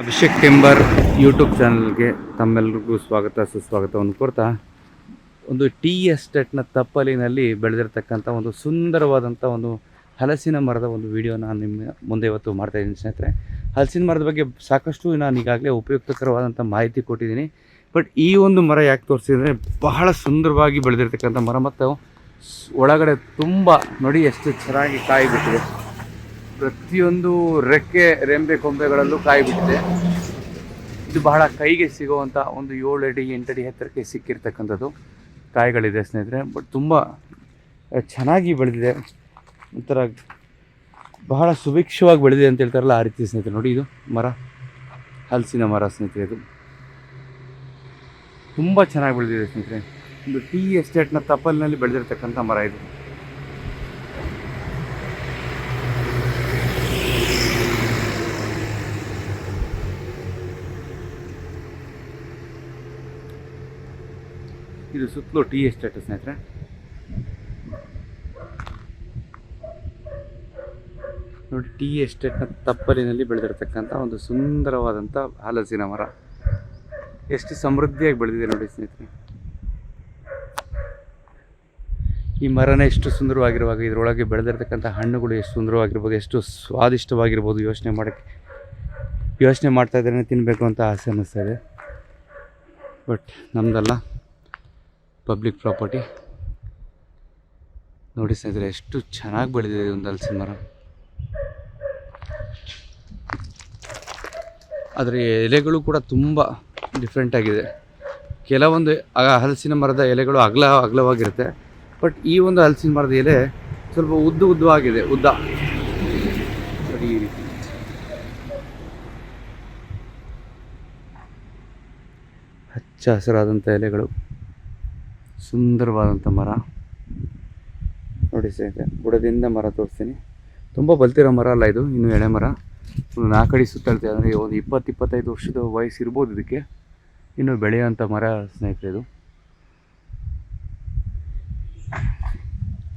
Abhishek timber YouTube ಚಾನಲ್ಗೆ ತಮ್ಮೆಲ್ಲರಿಗೂ ಸ್ವಾಗತ ಸುಸ್ವಾಗತವನ್ನು ಕೋರ್ತಾ ಒಂದು ಟೀ ಎಸ್ಟೇಟ್ನ ತಪ್ಪಲಿನಲ್ಲಿ ಬೆಳೆದಿರ್ತಕ್ಕಂಥ ಒಂದು ಸುಂದರವಾದಂಥ ಒಂದು ಹಲಸಿನ ಮರದ ಒಂದು ವಿಡಿಯೋ ನಾನು ನಿಮ್ಮ ಮುಂದೆ ಇವತ್ತು ಮಾಡ್ತಾಯಿದ್ದೀನಿ ಸ್ನೇಹಿತರೆ. ಹಲಸಿನ ಮರದ ಬಗ್ಗೆ ಸಾಕಷ್ಟು ನಾನು ಈಗಾಗಲೇ ಉಪಯುಕ್ತಕರವಾದಂಥ ಮಾಹಿತಿ ಕೊಟ್ಟಿದ್ದೀನಿ. ಬಟ್ ಈ ಒಂದು ಮರ ಯಾಕೆ ತೋರಿಸಿದರೆ ಬಹಳ ಸುಂದರವಾಗಿ ಬೆಳೆದಿರ್ತಕ್ಕಂಥ ಮರ ಮತ್ತು ಒಳಗಡೆ ತುಂಬ ನೋಡಿ ಎಷ್ಟು ಚೆನ್ನಾಗಿ ಕಾಯಿ ಬಿಟ್ಟಿದೆ. ಪ್ರತಿಯೊಂದು ರೆಕ್ಕೆ ರೆಂಬೆ ಕೊಂಬೆಗಳಲ್ಲೂ ಕಾಯಿ ಬಿಟ್ಟಿದೆ. ಇದು ಬಹಳ ಕೈಗೆ ಸಿಗುವಂಥ ಒಂದು 7 ಅಡಿ 8 ಅಡಿ ಎತ್ತರಕ್ಕೆ ಸಿಕ್ಕಿರ್ತಕ್ಕಂಥದ್ದು ಕಾಯಿಗಳಿದೆ ಸ್ನೇಹಿತರೆ. ಬಟ್ ತುಂಬ ಚೆನ್ನಾಗಿ ಬೆಳೆದಿದೆ, ಒಂಥರ ಬಹಳ ಸುಭಿಕ್ಷವಾಗಿ ಬೆಳೆದಿದೆ ಅಂತ ಹೇಳ್ತಾರಲ್ಲ ಆ ರೀತಿ ಸ್ನೇಹಿತರೆ. ನೋಡಿ ಇದು ಮರ, ಹಲಸಿನ ಮರ ಸ್ನೇಹಿತರೆ. ಇದು ತುಂಬ ಚೆನ್ನಾಗಿ ಬೆಳೆದಿದೆ ಸ್ನೇಹಿತರೆ. ಒಂದು ಟೀ ಎಸ್ಟೇಟ್ನ ತಪ್ಪಲಿನಲ್ಲಿ ಬೆಳೆದಿರ್ತಕ್ಕಂಥ ಮರ ಇದು. ಇದು ಸುತ್ತಲೂ ಟೀ ಎಸ್ಟೇಟ್ ಸ್ನೇಹಿತರೆ. ನೋಡಿ, ಟೀ ಎಸ್ಟೇಟ್ನ ತಪ್ಪಲಿನಲ್ಲಿ ಬೆಳೆದಿರ್ತಕ್ಕಂಥ ಒಂದು ಸುಂದರವಾದಂಥ ಹಲಸಿನ ಮರ ಎಷ್ಟು ಸಮೃದ್ಧಿಯಾಗಿ ಬೆಳೆದಿದೆ ನೋಡಿ ಸ್ನೇಹಿತರೆ. ಈ ಮರನ ಎಷ್ಟು ಸುಂದರವಾಗಿರುವಾಗ ಇದರೊಳಗೆ ಬೆಳೆದಿರ್ತಕ್ಕಂಥ ಹಣ್ಣುಗಳು ಎಷ್ಟು ಸುಂದರವಾಗಿರ್ಬೋದು, ಎಷ್ಟು ಸ್ವಾದಿಷ್ಟವಾಗಿರ್ಬೋದು. ಯೋಚನೆ ಮಾಡ್ತಾ ಇದ್ರೇ ತಿನ್ನಬೇಕು ಅಂತ ಆಸೆ ಅನ್ನಿಸ್ತಾ ಇದೆ. ಬಟ್ ನಮ್ಮದಲ್ಲ, ಪಬ್ಲಿಕ್ ಪ್ರಾಪರ್ಟಿ. ನೋಡಿ ಸ್ನೇಹಿತರೆ, ಎಷ್ಟು ಚೆನ್ನಾಗಿ ಬೆಳೆದಿದೆ ಒಂದು ಹಲಸಿನ ಮರ. ಆದರೆ ಎಲೆಗಳು ಕೂಡ ತುಂಬ ಡಿಫ್ರೆಂಟ್ ಆಗಿದೆ. ಕೆಲವೊಂದು ಹಲಸಿನ ಮರದ ಎಲೆಗಳು ಅಗಲವಾಗಿರುತ್ತೆ. ಬಟ್ ಈ ಒಂದು ಹಲಸಿನ ಮರದ ಎಲೆ ಸ್ವಲ್ಪ ಉದ್ದವಾಗಿದೆ. ಸರಿ, ಈ ರೀತಿ ಹಚ್ಚ ಹಸಿರಾದಂಥ ಎಲೆಗಳು, ಸುಂದರವಾದಂಥ ಮರ ನೋಡಿ ಸ್ನೇಹಿತರೆ. ಬುಡದಿಂದ ಮರ ತೋರಿಸ್ತೀನಿ. ತುಂಬ ಬಲ್ತಿರೋ ಮರ ಅಲ್ಲ ಇದು, ಇನ್ನೂ ಎಳೆ ಮರ. ಒಂದು 4 ಅಡಿ ಸುತ್ತಳತೆ, ಅಂದರೆ ಒಂದು 20-25 ವರ್ಷದ ವಯಸ್ಸು ಇರ್ಬೋದು ಇದಕ್ಕೆ. ಇನ್ನೂ ಬೆಳೆಯುವಂಥ ಮರ ಸ್ನೇಹಿತರೆ ಇದು.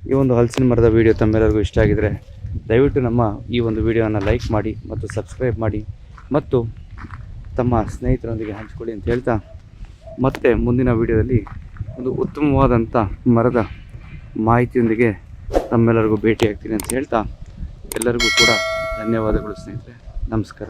ಈ ಒಂದು ಹಲಸಿನ ಮರದ ವಿಡಿಯೋ ತಮ್ಮೆಲ್ಲರಿಗೂ ಇಷ್ಟ ಆಗಿದರೆ ದಯವಿಟ್ಟು ನಮ್ಮ ಈ ಒಂದು ವಿಡಿಯೋನ ಲೈಕ್ ಮಾಡಿ ಮತ್ತು ಸಬ್ಸ್ಕ್ರೈಬ್ ಮಾಡಿ ಮತ್ತು ತಮ್ಮ ಸ್ನೇಹಿತರೊಂದಿಗೆ ಹಂಚ್ಕೊಳ್ಳಿ ಅಂತ ಹೇಳ್ತಾ, ಮತ್ತೆ ಮುಂದಿನ ವಿಡಿಯೋದಲ್ಲಿ ಒಂದು ಉತ್ತಮವಾದಂಥ ಮರದ ಮಾಹಿತಿಯೊಂದಿಗೆ ತಮ್ಮೆಲ್ಲರಿಗೂ ಭೇಟಿಯಾಗ್ತೀನಿ ಅಂತ ಹೇಳ್ತಾ, ಎಲ್ಲರಿಗೂ ಕೂಡ ಧನ್ಯವಾದಗಳು ಸ್ನೇಹಿತರೆ. ನಮಸ್ಕಾರ.